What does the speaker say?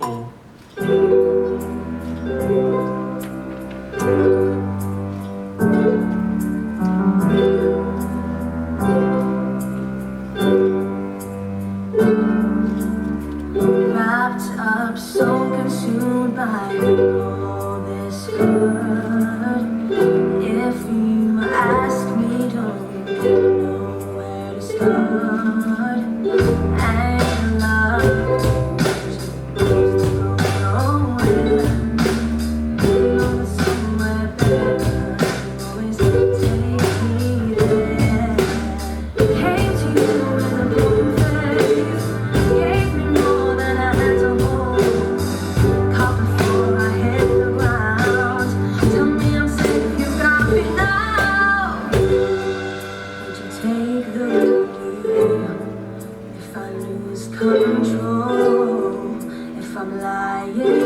Wrapped up, so consumed by all this hurt. If you ask me, don't know where to start. And love goes nowhere. Know somewhere better, always take me there. Came to you with a broken face, gave me more than I had to hold. Caught before I hit the ground. Tell me I'm safe, you got me now. Would you take the lead if I lose control? If I'm lying